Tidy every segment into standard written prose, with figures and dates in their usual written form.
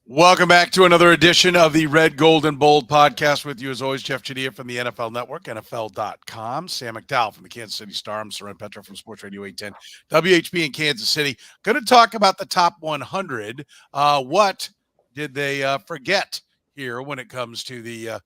Welcome back to another edition of the Red, Gold, and Bold podcast. With you, as always, Jeffri Chadiha from the NFL Network, NFL.com. Sam McDowell from the Kansas City Star. I'm Soren Petro from Sports Radio 810, WHB in Kansas City. Going to talk about the top 100. What did they forget here when it comes to the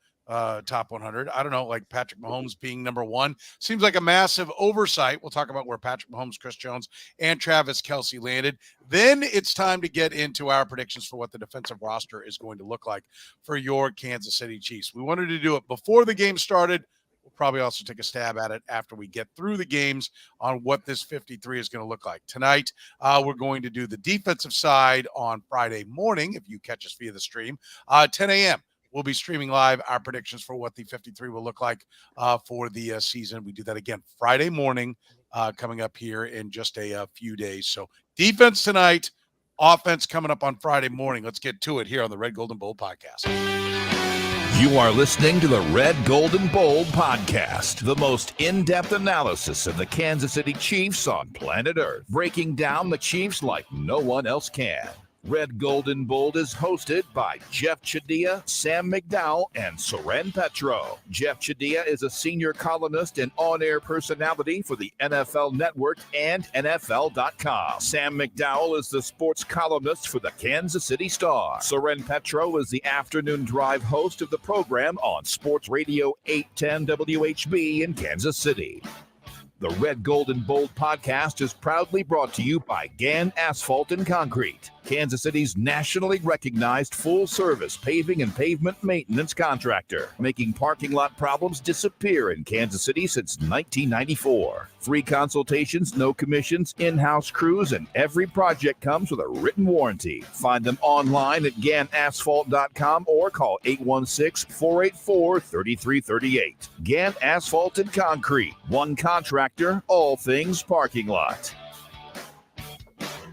top 100? I don't know, like Patrick Mahomes being number one. Seems like a massive oversight. We'll talk about where Patrick Mahomes, Chris Jones, and Travis Kelce landed. Then it's time to get into our predictions for what the defensive roster is going to look like for your Kansas City Chiefs. We wanted to do it before the game started. We'll probably also take a stab at it after we get through the games on what this 53 is going to look like. Tonight, we're going to do the defensive side on Friday morning, if you catch us via the stream, 10 a.m. We'll be streaming live our predictions for what the 53 will look like for the season. We do that again Friday morning coming up here in just a few days. So defense tonight, offense coming up on Friday morning. Let's get to it here on the Red, Gold, and Bold podcast. You are listening to the Red, Gold, and Bold podcast, the most in-depth analysis of the Kansas City Chiefs on planet Earth, breaking down the Chiefs like no one else can. Red, Gold, and Bold is hosted by Jeffri Chadiha, Sam McDowell, and Soren Petro. Jeffri Chadiha is a senior columnist and on-air personality for the NFL Network and NFL.com. Sam McDowell is the sports columnist for the Kansas City Star. Soren Petro is the afternoon drive host of the program on Sports Radio 810 WHB in Kansas City. The Red, Gold, and Bold podcast is proudly brought to you by Gann Asphalt and Concrete, Kansas City's nationally recognized full-service paving and pavement maintenance contractor, making parking lot problems disappear in Kansas City since 1994. Free consultations, no commissions, in-house crews, and every project comes with a written warranty. Find them online at GannAsphalt.com or call 816-484-3338. Gann Asphalt and Concrete, one contractor, all things parking lot.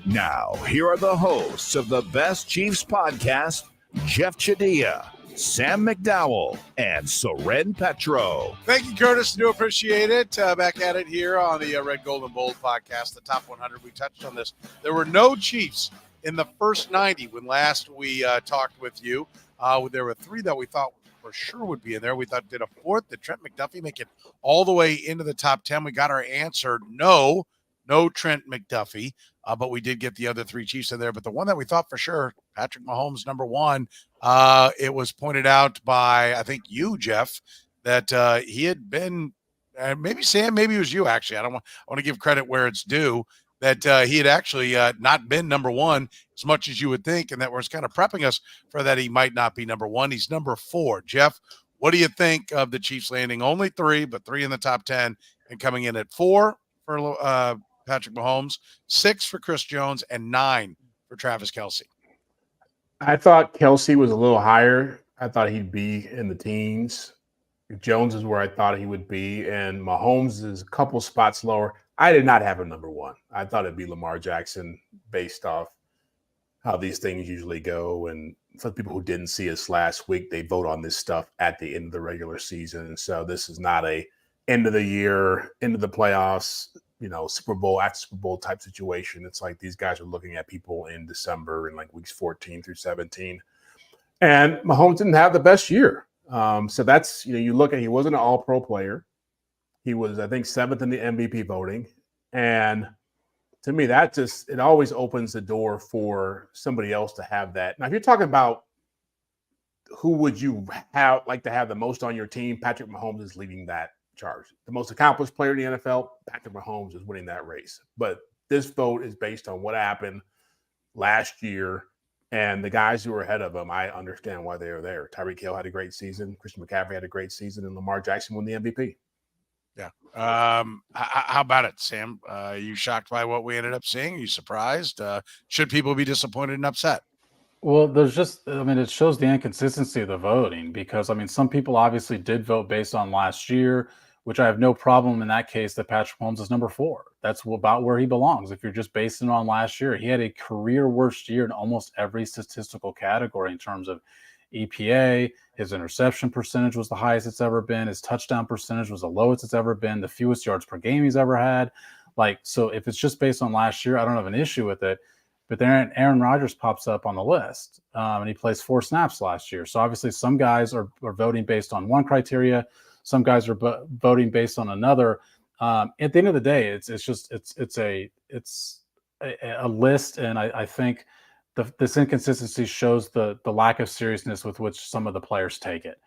Now, here are the hosts of the Best Chiefs podcast, Jeffri Chadiha, Sam McDowell, and Soren Petro. Thank you, Curtis. Do appreciate it. Back at it here on the Red, Gold, and Bold podcast, the top 100. We touched on this. There were no Chiefs in the first 90 when last we talked with you. There were three that we thought for sure would be in there. We thought did a fourth. Did Trent McDuffie make it all the way into the top 10? We got our answer. No Trent McDuffie. But we did get the other three Chiefs in there. But the one that we thought for sure, Patrick Mahomes, number one, it was pointed out by, I think you, Jeff, that he had been, maybe Sam, maybe it was you, actually. I want to give credit where it's due, that he had actually not been number one as much as you would think, and that was kind of prepping us for that he might not be number one. He's number four. Jeff, what do you think of the Chiefs landing only three, but three in the top 10 and coming in at four for Patrick Mahomes, 6 for Chris Jones, and 9 for Travis Kelce? I thought Kelce was a little higher. I thought he'd be in the teens. Jones is where I thought he would be, and Mahomes is a couple spots lower. I did not have him number one. I thought it'd be Lamar Jackson based off how these things usually go. And for the people who didn't see us last week, they vote on this stuff at the end of the regular season. And so this is not a end of the year, end of the playoffs, Super Bowl after Super Bowl type situation. It's like these guys are looking at people in December and like weeks 14 through 17. And Mahomes didn't have the best year. So that's, you look at, he wasn't an all-pro player. He was, I think, 7th in the MVP voting. And to me, that just, it always opens the door for somebody else to have that. Now, if you're talking about who would you like to have the most on your team, Patrick Mahomes is leading that charge. The most accomplished player in the NFL, Patrick Mahomes, is winning that race. But this vote is based on what happened last year, and the guys who were ahead of him, I understand why they are there. Tyreek Hill had a great season. Christian McCaffrey had a great season, and Lamar Jackson won the MVP. Yeah. How about it, Sam? Are you shocked by what we ended up seeing? Are you surprised? Should people be disappointed and upset? Well, it shows the inconsistency of the voting because, some people obviously did vote based on last year, which I have no problem in that case that Patrick Mahomes is number 4. That's about where he belongs. If you're just basing it on last year, he had a career worst year in almost every statistical category in terms of EPA. His interception percentage was the highest it's ever been. His touchdown percentage was the lowest it's ever been, the fewest yards per game he's ever had. So if it's just based on last year, I don't have an issue with it. But then Aaron Rodgers pops up on the list, and he plays 4 snaps last year. So obviously some guys are voting based on one criteria. Some guys are voting based on another. At the end of the day, it's a list, and I think this inconsistency shows the lack of seriousness with which some of the players take it.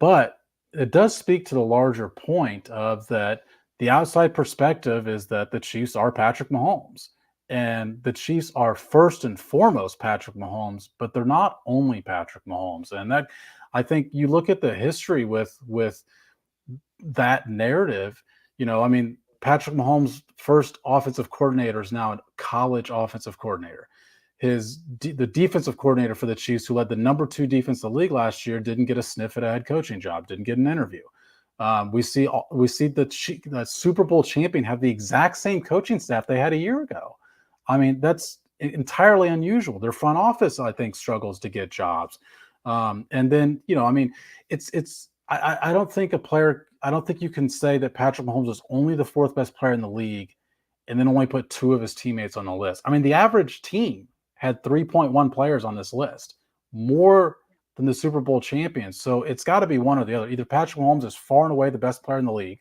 But it does speak to the larger point of that the outside perspective is that the Chiefs are Patrick Mahomes. And the Chiefs are first and foremost Patrick Mahomes, but they're not only Patrick Mahomes. And that, I think you look at the history with that narrative, Patrick Mahomes' first offensive coordinator is now a college offensive coordinator. The defensive coordinator for the Chiefs, who led the number 2 defense in the league last year, didn't get a sniff at a head coaching job, didn't get an interview. We see the Super Bowl champion have the exact same coaching staff they had a year ago. I mean, that's entirely unusual. Their front office, I think, struggles to get jobs. And then, I don't think you can say that Patrick Mahomes is only the 4th best player in the league and then only put 2 of his teammates on the list. I mean, the average team had 3.1 players on this list, more than the Super Bowl champions. So it's got to be one or the other. Either Patrick Mahomes is far and away the best player in the league,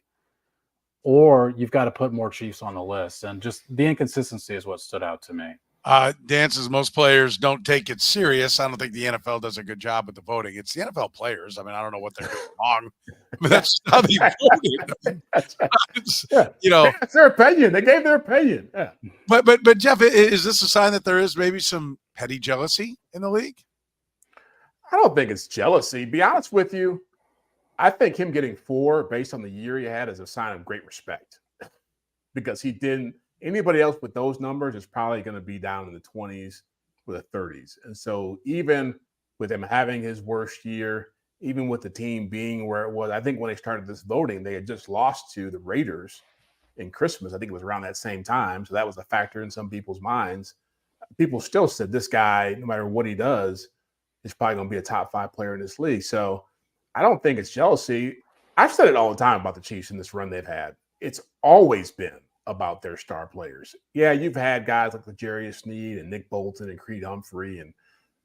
or you've got to put more Chiefs on the list. And just the inconsistency is what stood out to me. Dan says most players don't take it serious. I don't think the NFL does a good job with the voting. It's the NFL players. I mean, I don't know what they're doing wrong. I mean, that's how they voted. It's their opinion. They gave their opinion. Yeah. But Jeff, is this a sign that there is maybe some petty jealousy in the league? I don't think it's jealousy. Be honest with you, I think him getting 4 based on the year he had is a sign of great respect, because he didn't. Anybody else with those numbers is probably going to be down in the 20s or the 30s. And so even with him having his worst year, even with the team being where it was, I think when they started this voting, they had just lost to the Raiders in Christmas. I think it was around that same time. So that was a factor in some people's minds. People still said this guy, no matter what he does, is probably going to be a top 5 player in this league. So I don't think it's jealousy. I've said it all the time about the Chiefs in this run they've had. It's always been about their star players. Yeah, you've had guys like L'Jarius Sneed and Nick Bolton and Creed Humphrey and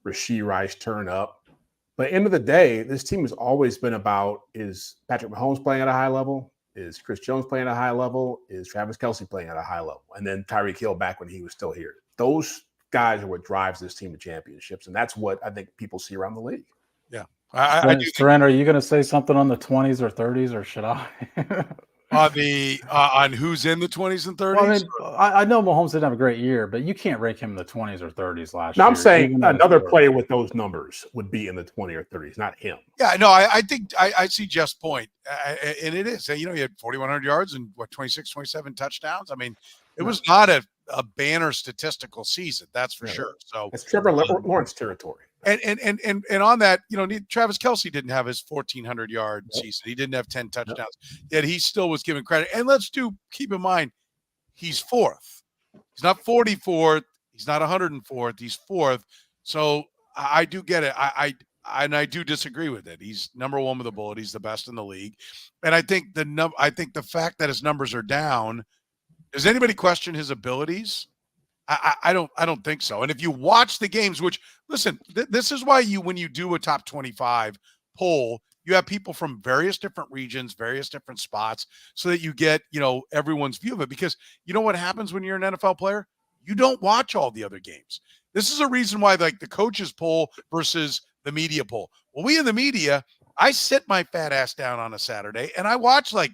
Rashee Rice turn up. But at the end of the day, this team has always been about, is Patrick Mahomes playing at a high level? Is Chris Jones playing at a high level? Is Travis Kelce playing at a high level? And then Tyreek Hill back when he was still here. Those guys are what drives this team to championships. And that's what I think people see around the league. Yeah. Soren, are you going to say something on the 20s or 30s, or should I? On who's in the 20s and 30s? Well, I mean, I know Mahomes didn't have a great year, but you can't rank him in the 20s or 30s last year. I'm saying another player with those numbers would be in the 20 or 30s, not him. Yeah, no, I think I see Jeff's point. And it is. He had 4,100 yards and 26, 27 touchdowns. I mean, it was not a banner statistical season, that's for sure. So it's Trevor Lawrence territory. And on that, Travis Kelce didn't have his 1,400-yard season. He didn't have 10 touchdowns. Yet he still was given credit. And keep in mind, he's 4th. He's not 44th. He's not 104th. He's 4th. So I do get it. I do disagree with it. He's number 1 with a bullet. He's the best in the league. And I think the fact that his numbers are down, does anybody question his abilities? I don't think so. And if you watch the games, which listen, this is why when you do a top 25 poll, you have people from various different regions, various different spots, so that you get, everyone's view of it. Because you know what happens when you're an NFL player? You don't watch all the other games. This is a reason why, like, the coaches poll versus the media poll. Well, we in the media, I sit my fat ass down on a Saturday and I watch like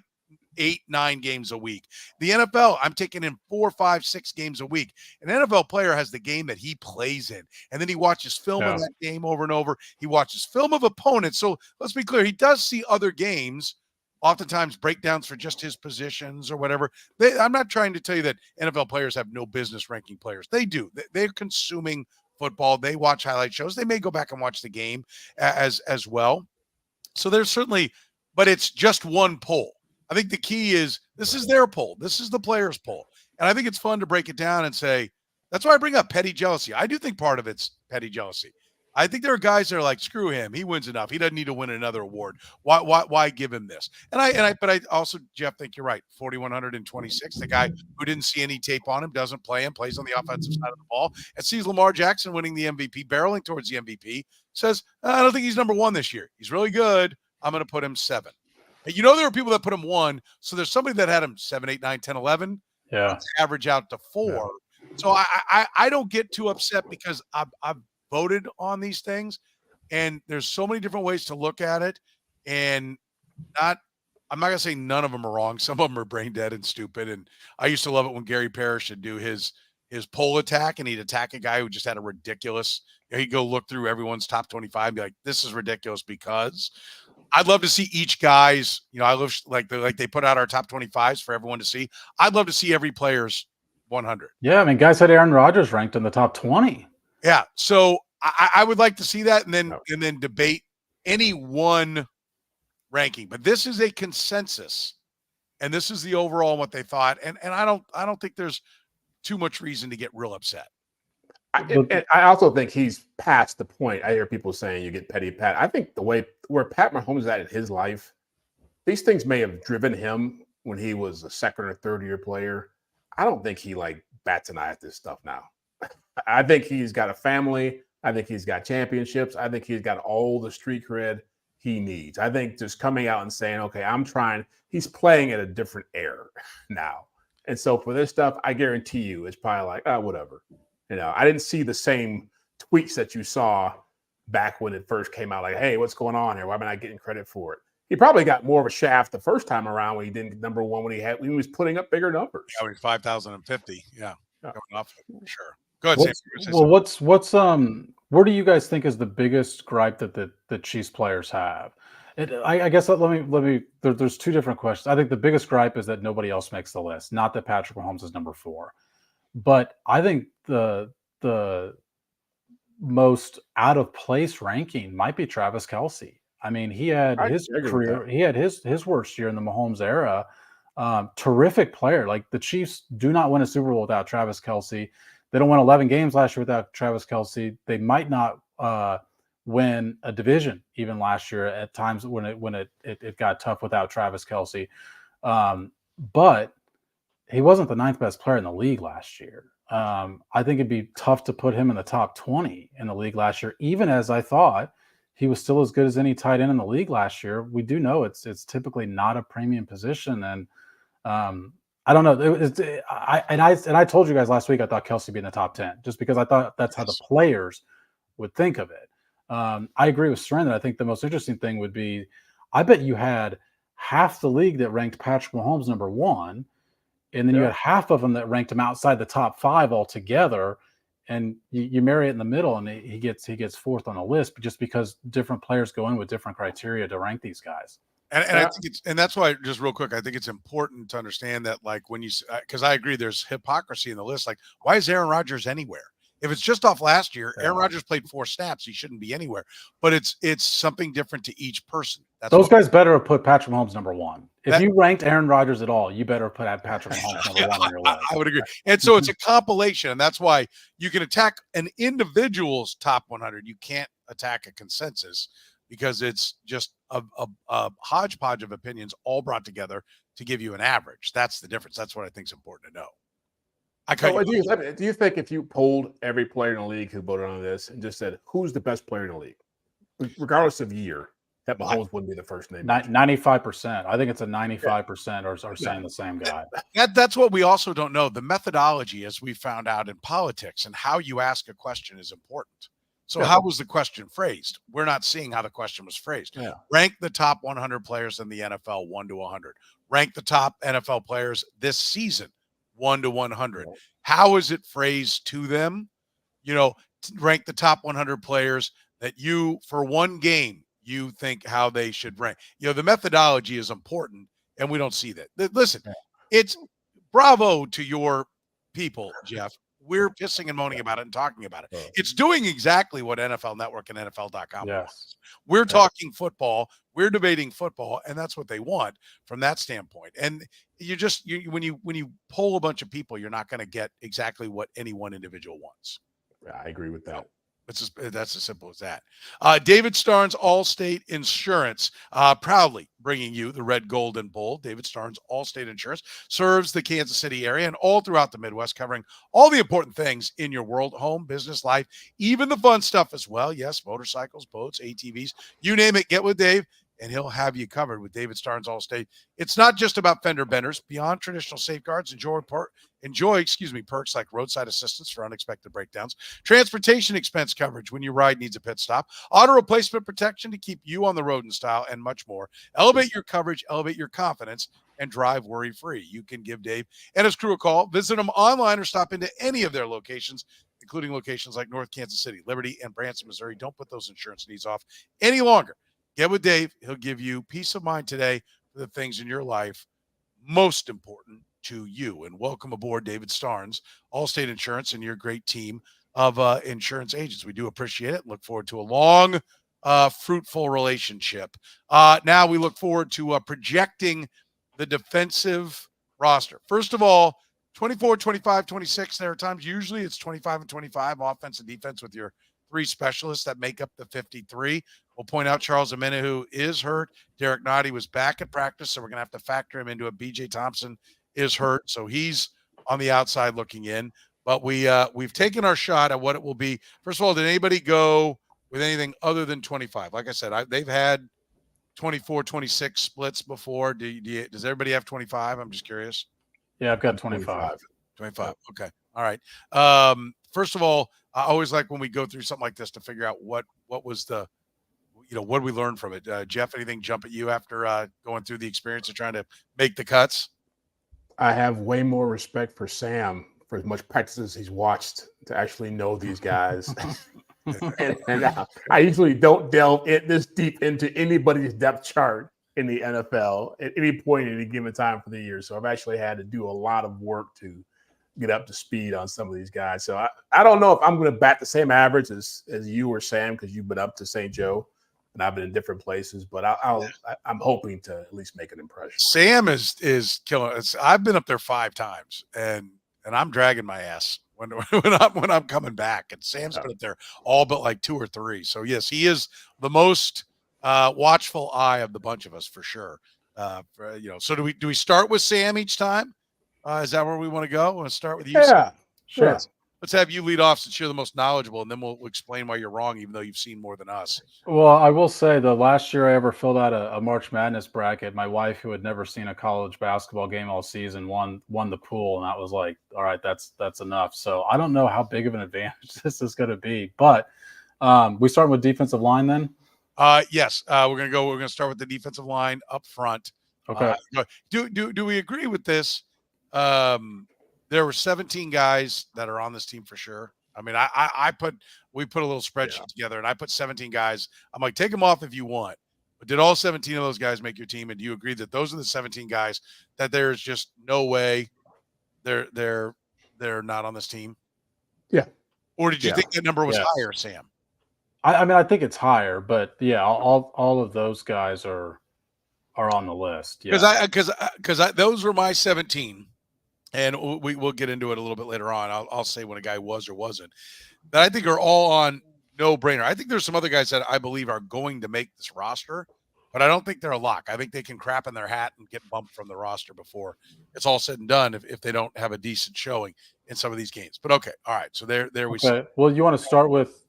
8-9 games a week. The NFL, I'm taking in 4, 5, 6 games a week. An NFL player has the game that he plays in, and then he watches film of that game over and over. He watches film of opponents. So let's be clear, he does see other games, oftentimes breakdowns for just his positions or whatever. I'm not trying to tell you that NFL players have no business ranking players. They do. They're consuming football. They watch highlight shows. They may go back and watch the game as well. So there's certainly, but it's just one poll. I think the key is this is their poll. This is the players' poll. And I think it's fun to break it down and say, that's why I bring up petty jealousy. I do think part of it's petty jealousy. I think there are guys that are like, screw him. He wins enough. He doesn't need to win another award. Why give him this? But I also, Jeff, think you're right. 4,126, the guy who didn't see any tape on him, doesn't play him, plays on the offensive side of the ball, and sees Lamar Jackson winning the MVP, barreling towards the MVP, says, I don't think he's number 1 this year. He's really good. I'm going to put him 7. And there were people that put him 1. So there's somebody that had him 7, 8, 9, 10, 11. Yeah. Average out to 4. Yeah. So I don't get too upset because I've voted on these things, and there's so many different ways to look at it, and I'm not gonna say none of them are wrong. Some of them are brain dead and stupid. And I used to love it when Gary Parrish would do his poll attack, and he'd attack a guy who just had a ridiculous. He'd go look through everyone's top 25 and be like, "This is ridiculous," because I'd love to see each guy's. I love like they put out our top 25s for everyone to see. I'd love to see every player's 100. Yeah, I mean, guys had Aaron Rodgers ranked in the top 20. Yeah, so I would like to see that, and then debate any one ranking. But this is a consensus, and this is the overall and what they thought. And I don't think there's too much reason to get real upset. I also think he's past the point. I hear people saying you get petty Pat. I think where Pat Mahomes is at in his life, these things may have driven him when he was a second or third year player. I don't think he bats an eye at this stuff now. I think he's got a family. I think he's got championships. I think he's got all the street cred he needs. I think just coming out and saying, okay, he's playing at a different era now. And so for this stuff, I guarantee you it's probably like, whatever. I didn't see the same tweets that you saw back when it first came out, like, hey, what's going on here? Why am I not getting credit for it? He probably got more of a shaft the first time around when he didn't number 1 when he was putting up bigger numbers. Yeah, 5,050. Yeah. Coming off it, for sure. Go ahead, Sam. Well, where do you guys think is the biggest gripe that the Chiefs players have? I guess let me. There's 2 different questions. I think the biggest gripe is that nobody else makes the list. Not that Patrick Mahomes is number 4, but I think the most out of place ranking might be Travis Kelce. I mean, he had his career. He had his worst year in the Mahomes era. Terrific player. Like, the Chiefs do not win a Super Bowl without Travis Kelce. They don't win 11 games last year without Travis Kelce. They might not win a division even last year at times when it got tough without Travis Kelce. But he wasn't the 9th best player in the league last year. I think it'd be tough to put him in the top 20 in the league last year, even as I thought he was still as good as any tight end in the league last year. We do know it's typically not a premium position, and I don't know. I told you guys last week I thought Kelce would be in the top 10 just because I thought that's how the players would think of it. I agree with Soren that I think the most interesting thing would be, I bet you had half the league that ranked Patrick Mahomes number 1, and then you had half of them that ranked him outside the top 5 altogether. And you marry it in the middle, and he gets 4th on the list, but just because different players go in with different criteria to rank these guys. And I think that's why, just real quick, I think it's important to understand that, like, when because I agree there's hypocrisy in the list. Like, why is Aaron Rodgers anywhere? If it's just off last year, Aaron Rodgers played 4 snaps. He shouldn't be anywhere. But it's something different to each person. Those guys better have put Patrick Mahomes number 1. If you ranked Aaron Rodgers at all, you better put Patrick Mahomes number 1 on your list. I would agree. And so it's a compilation, and that's why you can attack an individual's top 100. You can't attack a consensus, because it's just a hodgepodge of opinions all brought together to give you an average. That's the difference. That's what I think is important to know. Do you think if you polled every player in the league who voted on this and just said, who's the best player in the league, regardless of year, that Mahomes wouldn't be the first name? 95%. I think it's a 95% are saying the same guy. That's what we also don't know. The methodology, as we found out in politics, and how you ask a question is important. So how was the question phrased? We're not seeing how the question was phrased. Yeah. Rank the top 100 players in the NFL 1 to 100. Rank the top NFL players this season 1 to 100. How is it phrased to them? Rank the top 100 players that you, for one game, you think how they should rank. The methodology is important, and we don't see that. Listen, it's bravo to your people, Jeff. We're pissing and moaning about it and talking about it. It's doing exactly what NFL Network and NFL.com wants. We're talking football. We're debating football, and that's what they want from that standpoint. And when you poll a bunch of people, you're not going to get exactly what any one individual wants. Yeah, I agree with that. That's as simple as that. David Starnes Allstate Insurance, proudly bringing you the Red, Gold, and Bold. David Starnes Allstate Insurance serves the Kansas City area and all throughout the Midwest, covering all the important things in your world, home, business, life, even the fun stuff as well. Yes, motorcycles, boats, ATVs, you name it. Get with Dave, and he'll have you covered with David Starnes Allstate. It's not just about fender benders. Beyond traditional safeguards, enjoy perks like roadside assistance for unexpected breakdowns, transportation expense coverage when your ride needs a pit stop, auto replacement protection to keep you on the road in style, and much more. Elevate your coverage, elevate your confidence, and drive worry-free. You can give Dave and his crew a call, visit them online, or stop into any of their locations, including locations like North Kansas City, Liberty, and Branson, Missouri. Don't put those insurance needs off any longer. Get with Dave. He'll give you peace of mind today for the things in your life most important to you. And welcome aboard, David Starnes, Allstate Insurance, and your great team of insurance agents. We do appreciate it. Look forward to a long, fruitful relationship. Now we look forward to projecting the defensive roster. First of all, 24, 25, 26, there are times, usually it's 25 and 25, offense and defense with your three specialists that make up the 53. We'll point out Charles Omenihu is hurt. Derek Nnadi was back at practice, so we're going to have to factor him into it. B.J. Thompson is hurt, so he's on the outside looking in. But we've taken our shot at what it will be. First of all, did anybody go with anything other than 25? Like I said, they've had 24, 26 splits before. Does everybody have 25? I'm just curious. Yeah, I've got 25. 25. Okay. All right. First of all, I always like when we go through something like this to figure out what was the, what we learned from it. Jeff, anything jump at you after going through the experience of trying to make the cuts? I have way more respect for Sam for as much practice as he's watched to actually know these guys. and I usually don't delve this deep into anybody's depth chart in the NFL at any point at any given time for the year. So I've actually had to do a lot of work to get up to speed on some of these guys. So I don't know if I'm going to bat the same average as you or Sam, because you've been up to St. Joe and I've been in different places, but I'm hoping to at least make an impression. Sam is killing us. I've been up there 5 times and I'm dragging my ass when I'm coming back, and Sam's been up there all but like 2 or 3. So yes, he is the most watchful eye of the bunch of us for sure. So do we start with Sam each time? Is that where we want to go? Want to start with you? Yeah, sure. Let's have you lead off since you're the most knowledgeable, and then we'll explain why you're wrong, even though you've seen more than us. Well, I will say the last year I ever filled out a March Madness bracket, my wife, who had never seen a college basketball game all season, won the pool, and that was like, all right, that's enough. So I don't know how big of an advantage this is going to be, but we start with defensive line then. Yes, we're gonna start with the defensive line up front. Okay. Do we agree with this? There were 17 guys that are on this team for sure. I mean, we put a little spreadsheet together, and I put 17 guys. I'm like, take them off if you want. But did all 17 of those guys make your team? And do you agree that those are the 17 guys that there's just no way they're not on this team? Yeah. Or did you think that number was higher, Sam? I mean, I think it's higher, but yeah, all of those guys are on the list. Yeah. Because those were my 17. And we'll get into it a little bit later on. I'll say when a guy was or wasn't. That I think are all on no-brainer. I think there's some other guys that I believe are going to make this roster, but I don't think they're a lock. I think they can crap in their hat and get bumped from the roster before it's all said and done if they don't have a decent showing in some of these games. But okay, all right. So there we see. Well, you want to start with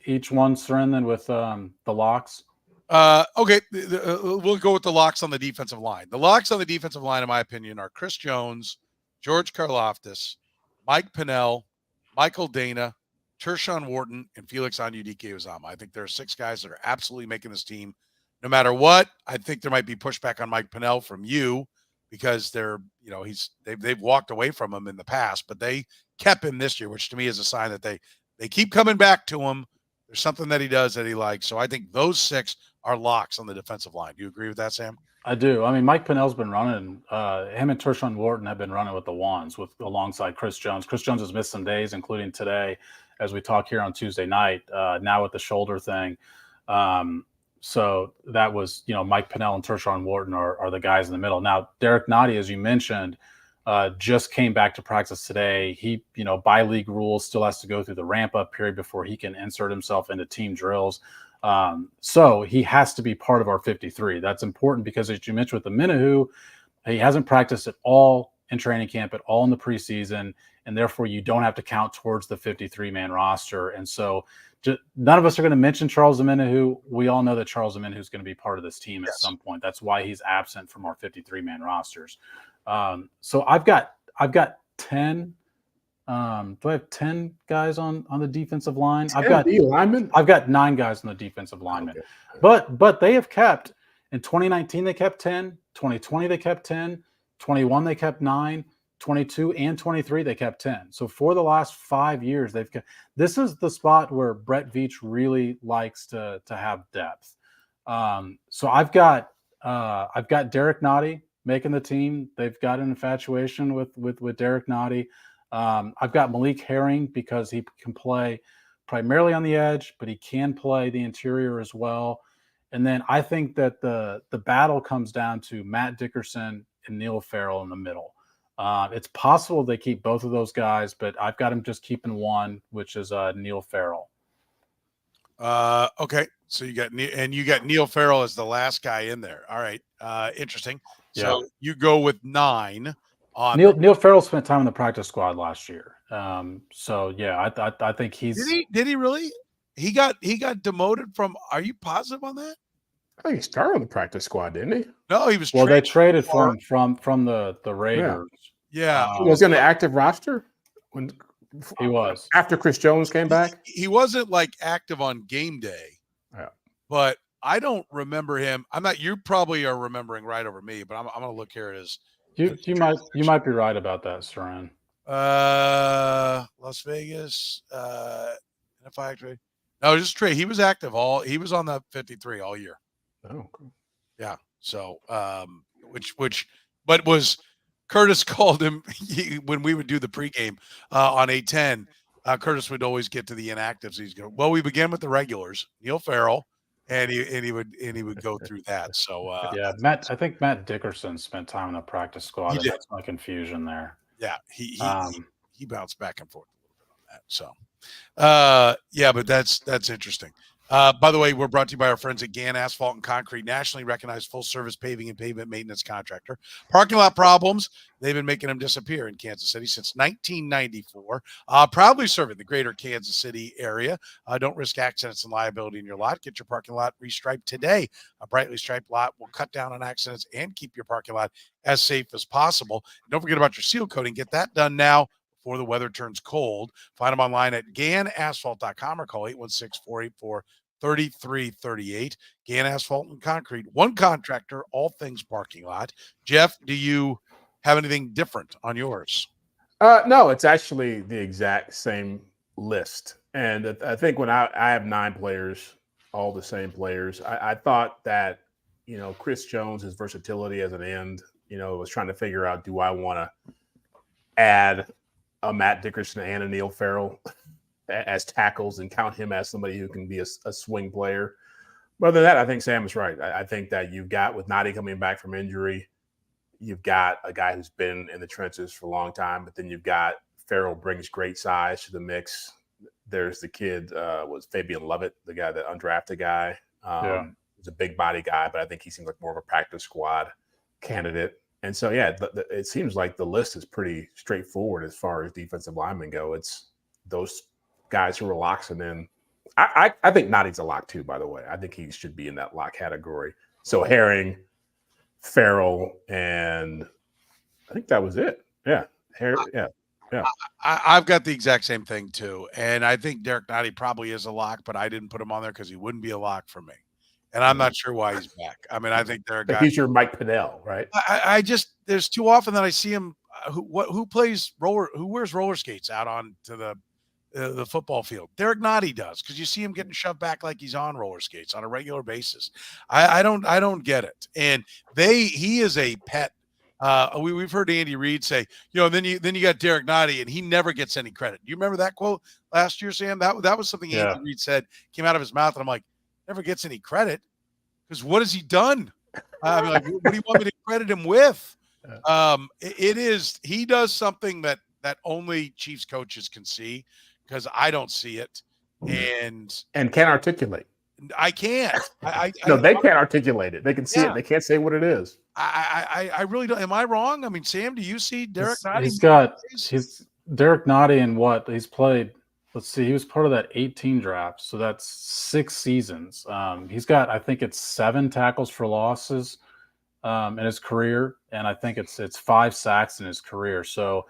each one, Soren, then with the locks? Okay, we'll go with the locks on the defensive line. The locks on the defensive line, in my opinion, are Chris Jones, George Karlaftis, Mike Pennell, Michael Dana, Tershawn Wharton, and Felix Anudike-Uzomah. I think there are 6 guys that are absolutely making this team no matter what. I think there might be pushback on Mike Pennell from you because they've walked away from him in the past, but they kept him this year, which to me is a sign that they keep coming back to him. There's something that he does that he likes. So I think those 6 are locks on the defensive line. Do you agree with that, Sam? I do. I mean, Mike Pennell's been running. Him and Tershawn Wharton have been running with the ones alongside Chris Jones. Chris Jones has missed some days, including today, as we talk here on Tuesday night. Now with the shoulder thing, so that was Mike Pennell and Tershawn Wharton are the guys in the middle. Now Derek Nnadi, as you mentioned, just came back to practice today. He, by league rules, still has to go through the ramp-up period before he can insert himself into team drills. So he has to be part of our 53. That's important because, as you mentioned with Omenihu, he hasn't practiced at all in training camp, at all in the preseason, and therefore you don't have to count towards the 53-man roster. And so none of us are going to mention Charles Omenihu. We all know that Charles Omenihu is going to be part of this team at some point. That's why he's absent from our 53-man rosters. So I've got 10. Do I have 10 guys on the defensive line? I've got 9 guys on the defensive linemen. Okay. But they have kept in 2019 they kept 10, 2020 they kept 10, 21 they kept 9, 22 and 23 they kept 10. So for the last 5 years they've kept. This is the spot where Brett Veach really likes to have depth. So I've got Derek Nnadi making the team. They've got an infatuation with Derek Nnadi. I've got Malik Herring because he can play primarily on the edge, but he can play the interior as well. And then I think that the battle comes down to Matt Dickerson and Neil Farrell in the middle. It's possible they keep both of those guys, but I've got him just keeping one, which is Neil Farrell. Okay, so you got Neil Farrell as the last guy in there. All right, interesting. So you go with 9. Neil Farrell spent time in the practice squad last year. So yeah, I think he's. Did he really? He got demoted from. Are you positive on that? I think he started on the practice squad, didn't he? No, he was. Well, they traded for him from the Raiders. Yeah, he was on the active roster when he was after Chris Jones came back. He wasn't like active on game day. Yeah, but I don't remember him. I'm not. You probably are remembering right over me, but I'm going to look here. It is. You might be right about that, Soren. Las Vegas. If I actually, no, just trade. He was active he was on the 53 all year. Oh, cool. Yeah. So, but was Curtis called him when we would do the pregame on 810. Curtis would always get to the inactives. He's going, well, we began with the regulars, Neil Farrell, and he would go through that. So I think Matt Dickerson spent time in the practice squad. That's my confusion there. Yeah, he bounced back and forth a little bit on that. So but that's interesting. By the way, we're brought to you by our friends at Gann Asphalt and Concrete, nationally recognized full-service paving and pavement maintenance contractor. Parking lot problems, they've been making them disappear in Kansas City since 1994. Proudly serving the greater Kansas City area. Don't risk accidents and liability in your lot. Get your parking lot restriped today. A brightly striped lot will cut down on accidents and keep your parking lot as safe as possible. And don't forget about your seal coating. Get that done now before the weather turns cold. Find them online at GannAsphalt.com or call 816-484-3338. Gann Asphalt and Concrete, one contractor, all things parking lot. Jeff, do you have anything different on yours? No, it's actually the exact same list. And I think when I have 9 players, all the same players, I thought that, Chris Jones, his versatility as an end, was trying to figure out, do I want to add a Matt Dickerson and a Neil Farrell as tackles and count him as somebody who can be a swing player. But other than that, I think Sam is right. I think that you've got, with Nnadi coming back from injury, you've got a guy who's been in the trenches for a long time, but then you've got Farrell brings great size to the mix. There's the kid, was Fabian Lovett, the guy, the undrafted guy. He's a big body guy, but I think he seems like more of a practice squad candidate. And so, it seems like the list is pretty straightforward as far as defensive linemen go. It's those guys who are locks, and then I think Nnadi's a lock too, by the way. I think he should be in that lock category. So Herring, Farrell, and I think that was it. Yeah. I've got the exact same thing too. And I think Derek Nnadi probably is a lock, but I didn't put him on there because he wouldn't be a lock for me. And I'm not sure why he's back. I mean, I think they're a guy. He's your Mike Pinnell, right? I just, there's too often that I see him who wears roller skates out onto the football field. Derek Nnadi does, because you see him getting shoved back like he's on roller skates on a regular basis. I don't get it. And he is a pet. We've heard Andy Reid say, then you got Derek Nnadi, and he never gets any credit. Do you remember that quote last year, Sam? That was something Andy Reid said, came out of his mouth, and I'm like, never gets any credit, because what has he done? I mean, like, what do you want me to credit him with? It is. He does something that only Chiefs coaches can see, because I don't see it, and can't articulate. I can't. No, they can't articulate it. They can see Yeah. it. They can't say what it is. I really don't. Am I wrong? I mean, Sam, do you see Derek Nnadi? He's Derek Nnadi in what he's played. Let's see. He was part of that 18 draft, so that's 6 seasons. He's got, I think it's 7 tackles for losses in his career, and I think it's 5 sacks in his career. So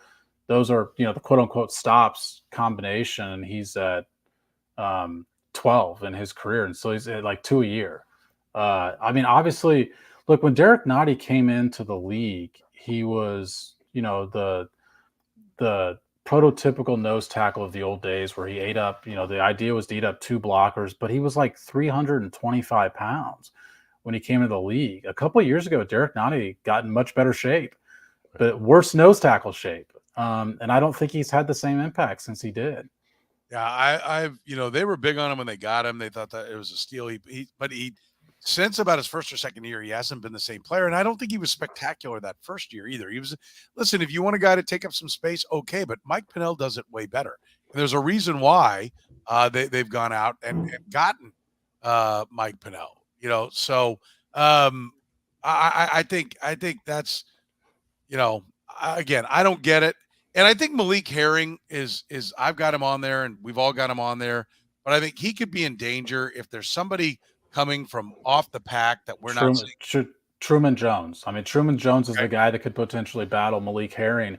those are, the quote unquote stops combination, and he's at 12 in his career, and so he's at like 2 a year. I mean, obviously, look, when Derek Nnadi came into the league, he was, the prototypical nose tackle of the old days, where he ate up, the idea was to eat up 2 blockers, but he was like 325 pounds when he came into the league. A couple of years ago, Derek Nnadi got in much better shape, but worse nose tackle shape. And I don't think he's had the same impact since he did. Yeah, I've they were big on him when they got him. They thought that it was a steal. But since about his first or second year, he hasn't been the same player. And I don't think he was spectacular that first year either. Listen, if you want a guy to take up some space, okay, but Mike Pennell does it way better. And there's a reason why they've gone out and gotten Mike Pennell. So I think that's, again, I don't get it. And I think Malik Herring is I've got him on there, and we've all got him on there, but I think he could be in danger if there's somebody coming from off the pack that we're not seeing. Truman Jones. I mean, Truman Jones is the guy that could potentially battle Malik Herring.